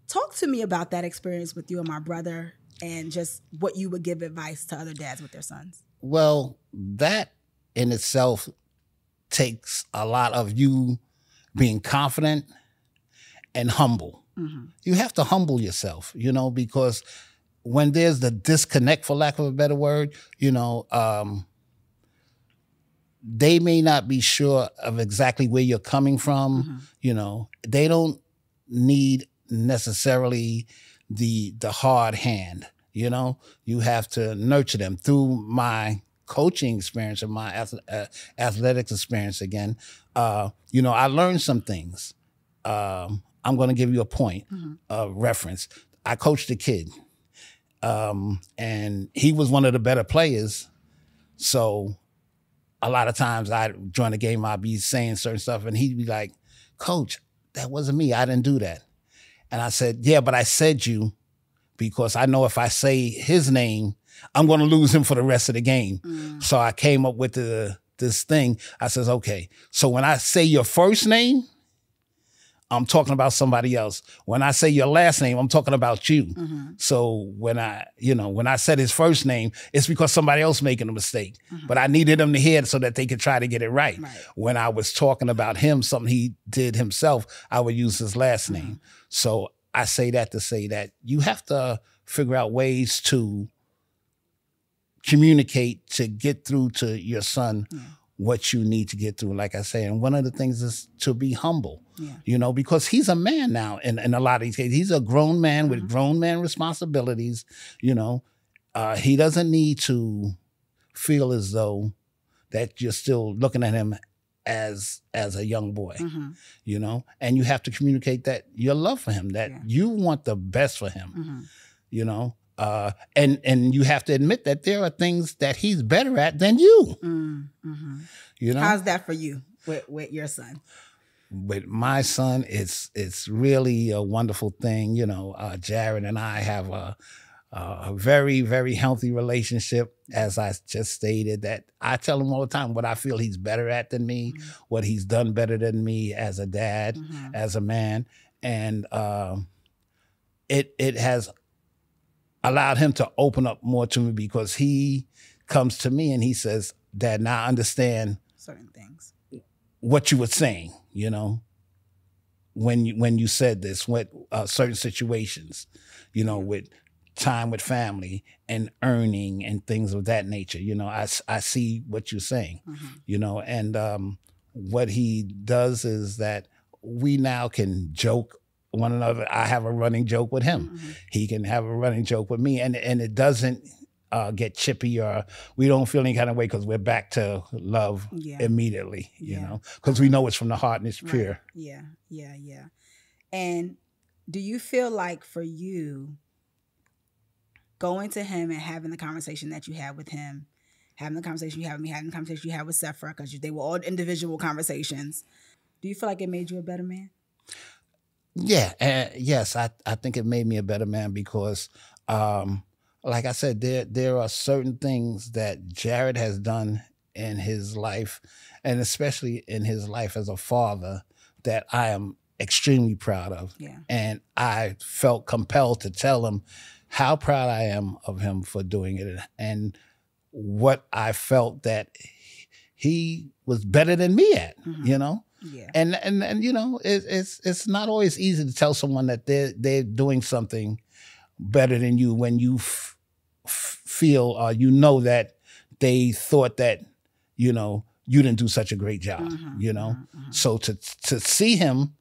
talk to me about that experience with you and my brother and just what you would give advice to other dads with their sons. Well, that in itself takes a lot of you being confident and humble. You have to humble yourself, because when there's the disconnect, for lack of a better word, they may not be sure of exactly where you're coming from. They don't need necessarily the hard hand. You know, you have to nurture them. Through my coaching experience and my athletics experience again, you know, I learned some things. I'm going to give you a point of reference. I coached a kid, and he was one of the better players. So a lot of times I'd join the game, I'd be saying certain stuff, and he'd be like, Coach, that wasn't me. I didn't do that. And I said, yeah, but I said you because I know if I say his name, I'm going to lose him for the rest of the game. So I came up with this thing. I says, okay, so when I say your first name, I'm talking about somebody else. When I say your last name, I'm talking about you. So when I said his first name, it's because somebody else making a mistake. But I needed them to hear it so that they could try to get it right. When I was talking about him, something he did himself, I would use his last name. So I say that to say that you have to figure out ways to communicate to get through to your son what you need to get through, like I say. And one of the things is to be humble, you know, because he's a man now in a lot of these cases. He's a grown man with grown man responsibilities, you know. He doesn't need to feel as though that you're still looking at him as a young boy, you know. And you have to communicate that your love for him, that you want the best for him, you know. And you have to admit that there are things that he's better at than you. You know, how's that for you with your son? With my son, it's really a wonderful thing. You know, Jared and I have a very, very healthy relationship. As I just stated, that I tell him all the time what I feel he's better at than me, what he's done better than me as a dad, as a man, and it has allowed him to open up more to me, because he comes to me and he says, Dad, now I understand certain things, what you were saying, you know, when you said this, with certain situations, you know, with time with family and earning and things of that nature. You know, I see what you're saying, you know, and what he does is that we now can joke one another. I have a running joke with him. He can have a running joke with me, and it doesn't get chippy, or we don't feel any kind of way, because we're back to love immediately, you know, because we know it's from the heart and it's pure. Yeah. And do you feel like for you, going to him and having the conversation that you had with him, having the conversation you had with me, having the conversation you had with Sephra, because they were all individual conversations, do you feel like it made you a better man? Yeah, yes, I think it made me a better man, because like I said, there are certain things that Jared has done in his life, and especially in his life as a father, that I am extremely proud of. And I felt compelled to tell him how proud I am of him for doing it, and what I felt that he was better than me at, you know? And you know, it's not always easy to tell someone that they're doing something better than you when you feel, you know, that they thought that, you know, you didn't do such a great job, you know? So to see him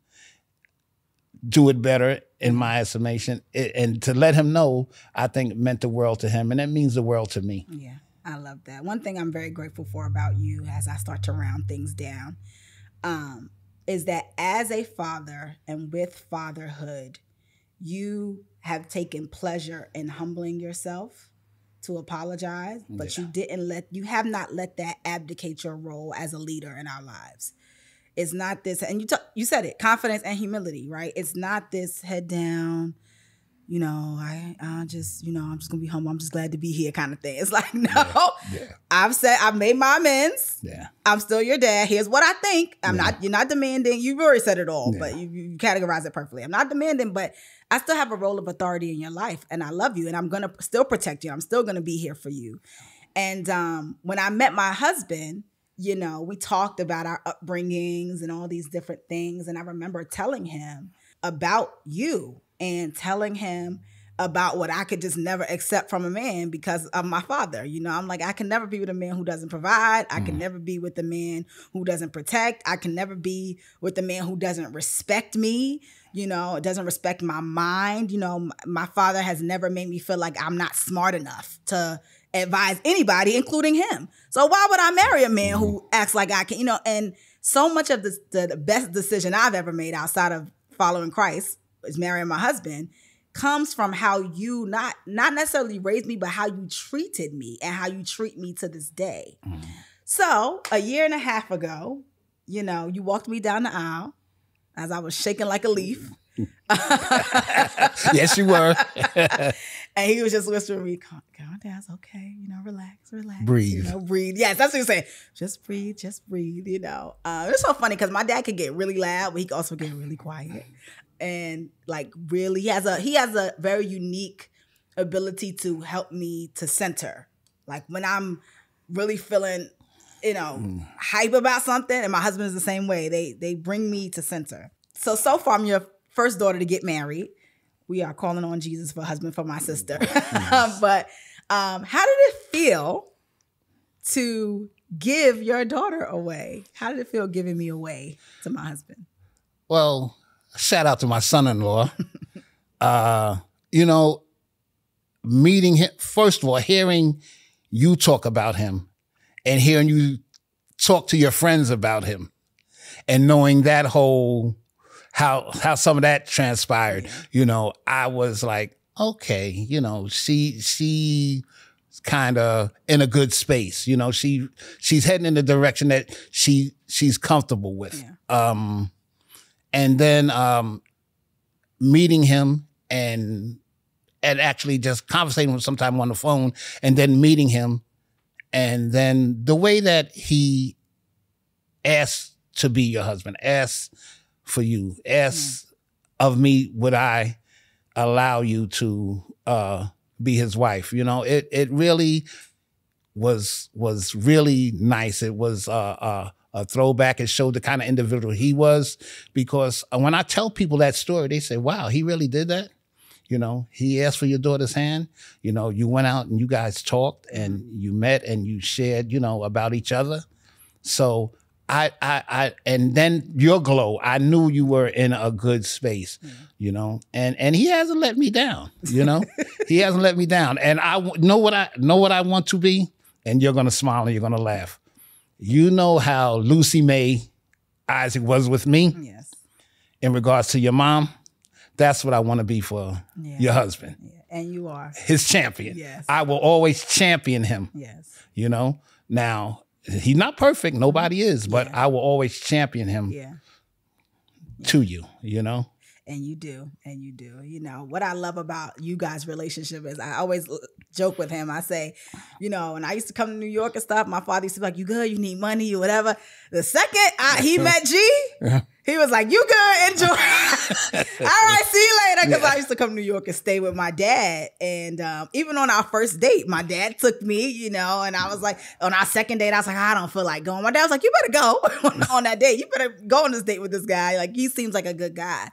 do it better, in my estimation, and to let him know, I think meant the world to him, and it means the world to me. Yeah, I love that. One thing I'm very grateful for about you, as I start to round things down, is that as a father and with fatherhood, you have taken pleasure in humbling yourself to apologize, but you have not let that abdicate your role as a leader in our lives. It's not this, and you said it, confidence and humility, right? It's not this head down, you know, I just, you know, I'm just gonna be humble, I'm just glad to be here kind of thing. It's like, no, I've made my amends. I'm still your dad. Here's what I think. You're not demanding. You've already said it all, but you categorize it perfectly. I'm not demanding, but I still have a role of authority in your life, and I love you, and I'm gonna still protect you. I'm still gonna be here for you. And when I met my husband, you know, we talked about our upbringings and all these different things, and I remember telling him about you and telling him about what I could just never accept from a man because of my father. You know, I'm like, I can never be with a man who doesn't provide. I can never be with a man who doesn't protect. I can never be with a man who doesn't respect me, you know, doesn't respect my mind. You know, my father has never made me feel like I'm not smart enough to advise anybody, including him. So why would I marry a man who acts like I can, you know, and so much of the best decision I've ever made outside of following Christ is marrying my husband comes from how you not necessarily raised me, but how you treated me and how you treat me to this day. So a year and a half ago, you know, you walked me down the aisle as I was shaking like a leaf. Yes, you were. And he was just whispering me, calm down, it's okay, you know, relax. Breathe. You know, breathe. Yes, that's what he said. Just breathe, you know. It's so funny because my dad could get really loud, but he could also get really quiet. And like really, he has a very unique ability to help me to center. Like when I'm really feeling, you know, hype about something, and my husband is the same way. They bring me to center. So far, I'm your first daughter to get married. We are calling on Jesus for a husband for my sister. But how did it feel to give your daughter away? How did it feel giving me away to my husband? Well, shout out to my son-in-law. You know, meeting him, first of all, hearing you talk about him and hearing you talk to your friends about him and knowing that whole, how some of that transpired, you know, I was like, okay, you know, she's kind of in a good space. You know, she's heading in the direction that she's comfortable with. Yeah. And then meeting him and actually just conversating with him sometime on the phone, and then meeting him, and then the way that he asked to be your husband, asked for you, asked of me, would I allow you to be his wife? You know, it really was really nice. It was a throwback. It showed the kind of individual he was, because when I tell people that story, they say, wow, he really did that. You know, he asked for your daughter's hand. You know, you went out and you guys talked and you met and you shared, you know, about each other. So I and then your glow, I knew you were in a good space, you know, and he hasn't let me down, you know, he hasn't let me down. And I know what I want to be, and you're going to smile and you're going to laugh. You know how Lucy Mae Isaac was with me. Yes. In regards to your mom, that's what I want to be for your husband. Yeah. And you are his champion. Yes. I will always champion him. Yes. You know, now he's not perfect. Nobody is, but I will always champion him to you, you know? And you do. You know, what I love about you guys' relationship is I always joke with him. I say, you know, and I used to come to New York and stuff. My father used to be like, you good? You need money or whatever. The second he met G, he was like, you good? Enjoy. All right, see you later. Because I used to come to New York and stay with my dad. And even on our first date, my dad took me, you know, and I was like, on our second date, I was like, I don't feel like going. My dad was like, you better go on that date. You better go on this date with this guy. Like, he seems like a good guy.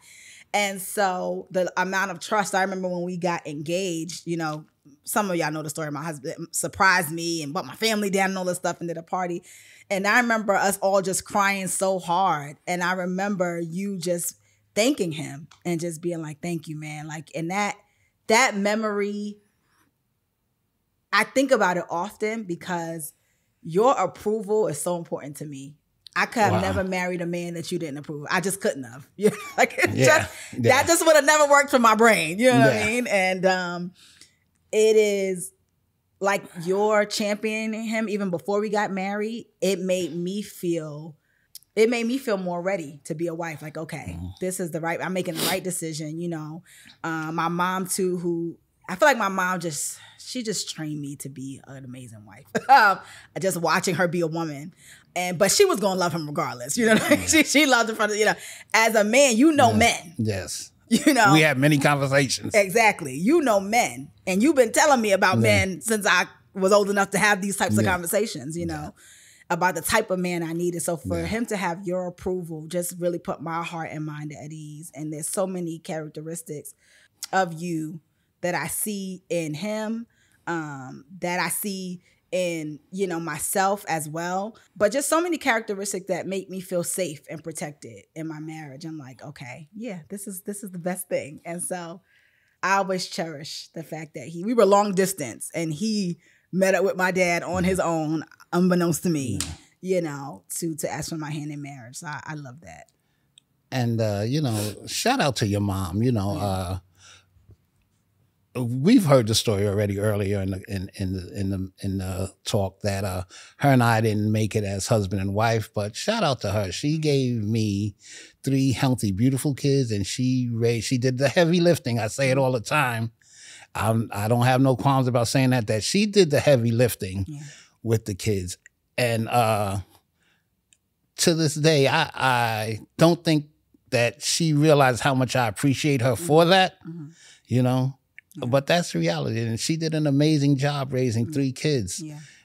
And so the amount of trust, I remember when we got engaged, you know, some of y'all know the story. My husband surprised me and brought my family down and all this stuff and did a party. And I remember us all just crying so hard. And I remember you just thanking him and just being like, thank you, man. Like, and that memory, I think about it often because your approval is so important to me. I could have never married a man that you didn't approve. I just couldn't have. You know, like that just would have never worked for my brain. You know what I mean? And it is like you're championing him even before we got married. It made me feel more ready to be a wife. Like, okay, this is I'm making the right decision. You know, my mom too, who I feel like my mom she just trained me to be an amazing wife. Just watching her be a woman. But she was going to love him regardless. You know what I mean? She loved him from, you know, as a man, you know men. Yes. You know. We had many conversations. Exactly. You know men. And you've been telling me about men since I was old enough to have these types of conversations, you know, about the type of man I needed. So for him to have your approval just really put my heart and mind at ease. And there's so many characteristics of you that I see in him, that I see in, you know, myself as well. But just so many characteristics that make me feel safe and protected in my marriage. I'm like, okay, yeah, this is the best thing. And so I always cherish the fact that we were long distance and he met up with my dad on his own, unbeknownst to me, you know, to ask for my hand in marriage. So I love that. And, you know, shout out to your mom. You know, we've heard the story already earlier in the talk that her and I didn't make it as husband and wife, but shout out to her. She gave me 3 healthy, beautiful kids, and she did the heavy lifting. I say it all the time. I don't have no qualms about saying that she did the heavy lifting with the kids. And to this day, I don't think that she realized how much I appreciate her for that, you know. But that's the reality. And she did an amazing job raising 3 kids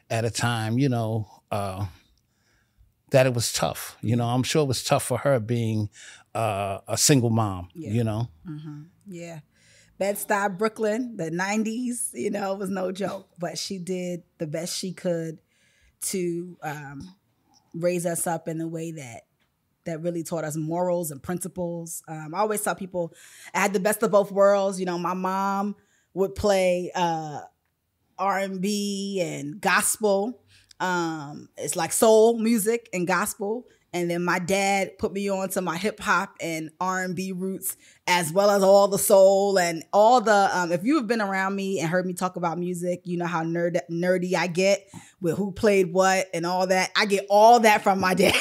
at a time, you know, that it was tough. You know, I'm sure it was tough for her being a single mom, you know. Yeah. Bed-Stuy, Brooklyn, the 90s, you know, it was no joke. But she did the best she could to raise us up in a way that really taught us morals and principles. I always tell people I had the best of both worlds. You know, my mom would play R&B and gospel. It's like soul music and gospel. And then my dad put me on to my hip hop and R&B roots, as well as all the soul and all the, if you have been around me and heard me talk about music, you know how nerdy I get with who played what and all that. I get all that from my dad.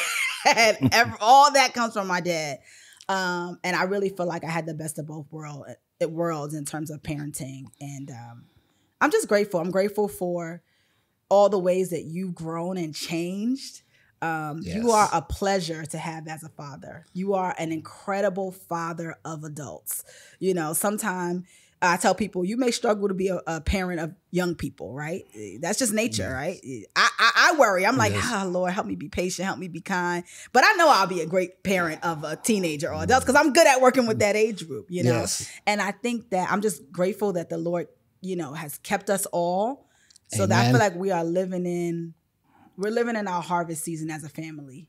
All that comes from my dad. And I really feel like I had the best of both worlds in terms of parenting. And I'm just grateful. I'm grateful for all the ways that you've grown and changed. You are a pleasure to have as a father. You are an incredible father of adults. You know, sometimes I tell people you may struggle to be a parent of young people, right? That's just nature, right? I worry. I'm like, Lord, help me be patient, help me be kind. But I know I'll be a great parent of a teenager or adults because I'm good at working with that age group, you know? And I think that I'm just grateful that the Lord, you know, has kept us all so that I feel like we're living in our harvest season as a family.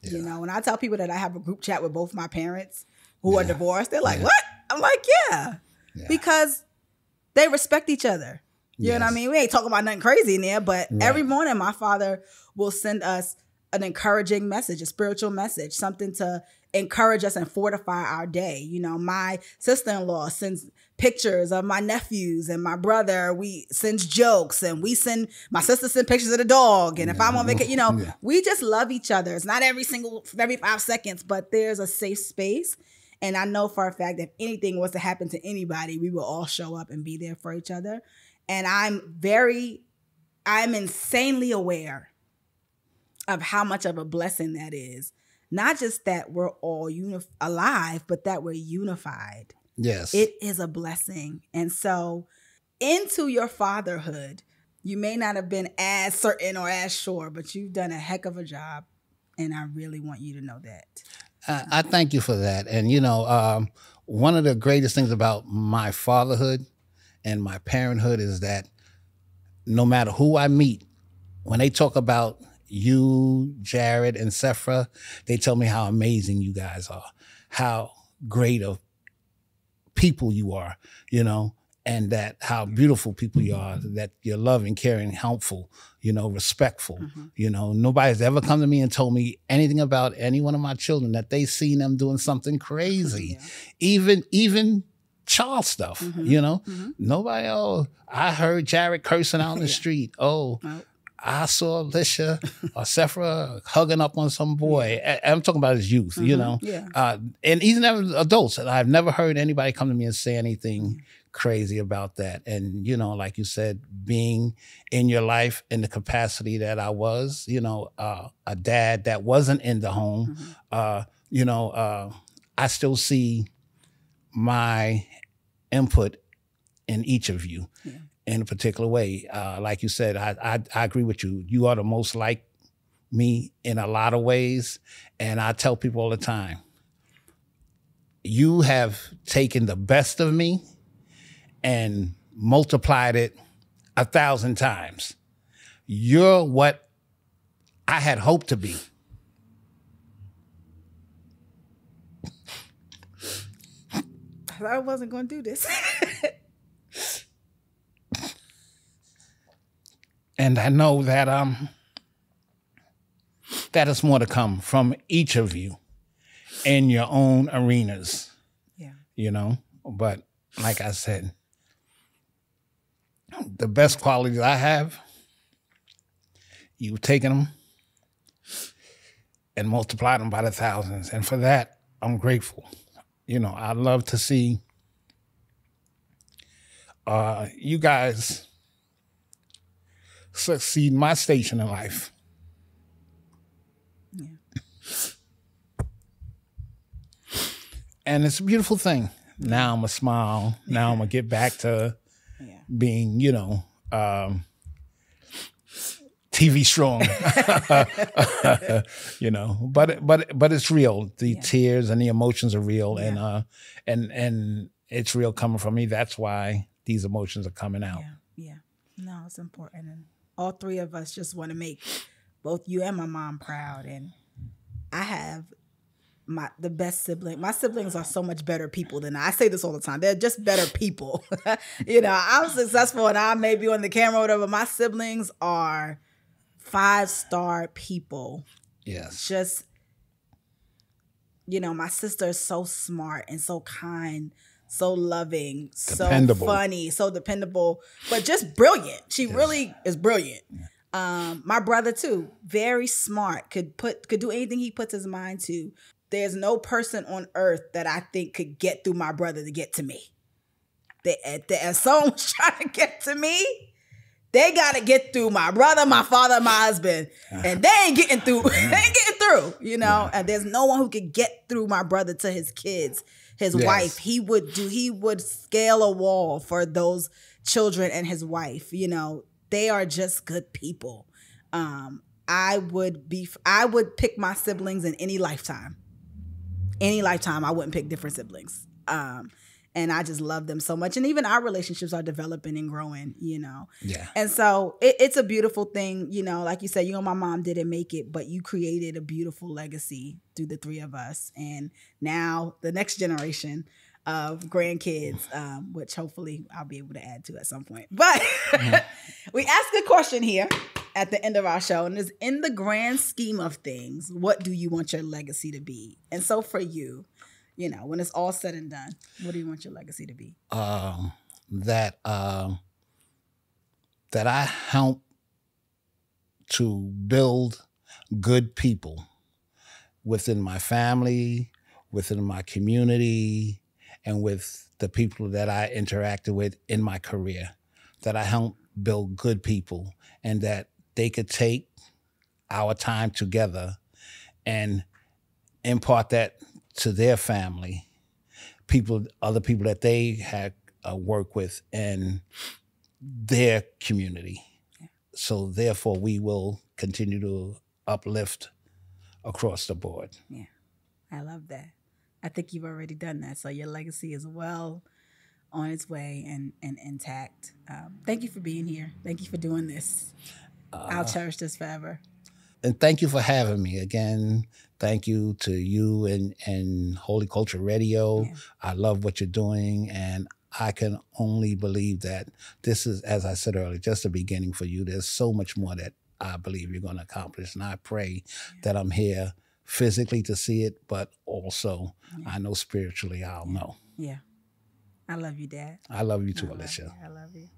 You know, when I tell people that I have a group chat with both my parents who are divorced, they're like, what? I'm like, because they respect each other. You know what I mean? We ain't talking about nothing crazy in there, but every morning my father will send us an encouraging message, a spiritual message, something to encourage us and fortify our day. You know, my sister-in-law sends pictures of my nephews and my brother. We sends jokes, and my sister sends pictures of the dog. And if I'm on vacation, you know, we just love each other. It's not every 5 seconds, but there's a safe space. And I know for a fact that if anything was to happen to anybody, we will all show up and be there for each other. And I'm insanely aware of how much of a blessing that is. Not just that we're all alive, but that we're unified. Yes. It is a blessing. And so into your fatherhood, you may not have been as certain or as sure, but you've done a heck of a job. And I really want you to know that. I thank you for that. And, you know, one of the greatest things about my fatherhood and my parenthood is that no matter who I meet, when they talk about you, Jared, and Sephra, they tell me how amazing you guys are, how great of people you are, you know, and that how beautiful people you are, that you're loving, caring, helpful, you know, respectful. You know, nobody's ever come to me and told me anything about any one of my children that they seen them doing something crazy, even child stuff, you know. Nobody, I heard Jared cursing out in the street. I saw Lish or Sephra hugging up on some boy. I'm talking about his youth, you know. And even adults. I've never heard anybody come to me and say anything crazy about that. And, you know, like you said, being in your life in the capacity that I was, you know, a dad that wasn't in the home, you know, I still see my input in each of you. In a particular way. Like you said, I agree with you. You are the most like me in a lot of ways. And I tell people all the time, you have taken the best of me and multiplied it 1,000 times. You're what I had hoped to be. I thought I wasn't going to do this. And I know that that is more to come from each of you in your own arenas. Yeah. You know, but like I said, the best qualities I have, you've taken them and multiplied them by the thousands. And for that, I'm grateful. You know, I love to see you guys succeed in my station in life. Yeah. And it's a beautiful thing. Now I'm going to smile. Now I'm going to get back to being, you know, TV strong. You know, but it's real. The tears and the emotions are real, and it's real coming from me. That's why these emotions are coming out. Yeah. No, it's important, and all three of us just want to make both you and my mom proud. And I have the best sibling. My siblings are so much better people than I say this all the time. They're just better people. You know, I'm successful and I may be on the camera or whatever. My siblings are 5-star people. Yes. Just, you know, my sister is so smart and so kind, so loving, dependable. So funny, so dependable, but just brilliant. She really is brilliant. Yeah. My brother too, very smart, could do anything he puts his mind to. There's no person on earth that I think could get through my brother to get to me. If someone's trying to get to me, they got to get through my brother, my father, my husband. And they ain't getting through. They ain't getting through, you know? Yeah. And there's no one who could get through my brother to his kids, his wife. He would scale a wall for those children and his wife. You know, they are just good people. I would pick my siblings in any lifetime. Any lifetime, I wouldn't pick different siblings. And I just love them so much. And even our relationships are developing and growing, you know. Yeah. And so it's a beautiful thing, you know, like you said, you and my mom didn't make it, but you created a beautiful legacy through the three of us. And now the next generation of grandkids, which hopefully I'll be able to add to at some point. But we ask a question here at the end of our show, and is, in the grand scheme of things, what do you want your legacy to be? And so for you, you know, when it's all said and done, what do you want your legacy to be? That I help to build good people within my family, within my community, and with the people that I interacted with in my career. That I help build good people, and that they could take our time together and impart that to their family, other people that they had worked with in their community. Yeah. So therefore, we will continue to uplift across the board. Yeah, I love that. I think you've already done that. So your legacy is well on its way and intact. Thank you for being here. Thank you for doing this. I'll cherish this forever. And thank you for having me again. Thank you to you and Holy Culture Radio. Yeah. I love what you're doing, and I can only believe that this is, as I said earlier, just the beginning for you. There's so much more that I believe you're going to accomplish, and I pray that I'm here physically to see it, but also I know spiritually I'll know. Yeah. I love you, Dad. I love you too, Alicia. I love you.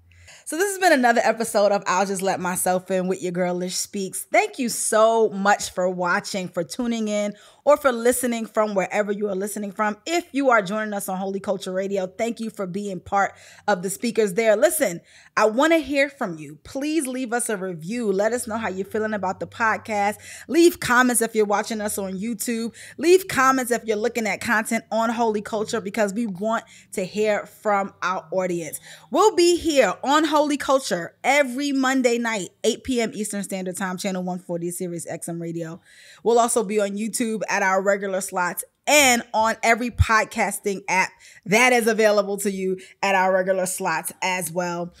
So this has been another episode of I'll Just Let Myself In with your girl Lish Speaks. Thank you so much for watching, for tuning in, or for listening from wherever you are listening from. If you are joining us on Holy Culture Radio, thank you for being part of the speakers there. Listen, I want to hear from you. Please leave us a review. Let us know how you're feeling about the podcast. Leave comments if you're watching us on YouTube. Leave comments if you're looking at content on Holy Culture, because we want to hear from our audience. We'll be here on Holy Culture every Monday night, 8 p.m. Eastern Standard Time, channel 140, Sirius XM Radio. We'll also be on YouTube at our regular slots and on every podcasting app that is available to you at our regular slots as well.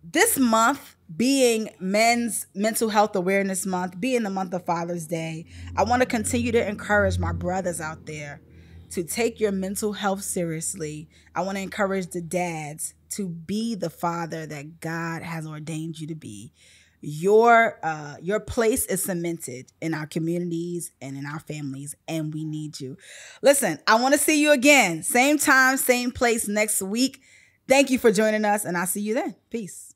This month being Men's Mental Health Awareness Month, being the month of Father's Day, I want to continue to encourage my brothers out there to take your mental health seriously. I want to encourage the dads to be the father that God has ordained you to be. Your place is cemented in our communities and in our families, and we need you. Listen, I want to see you again. Same time, same place next week. Thank you for joining us, and I'll see you then. Peace.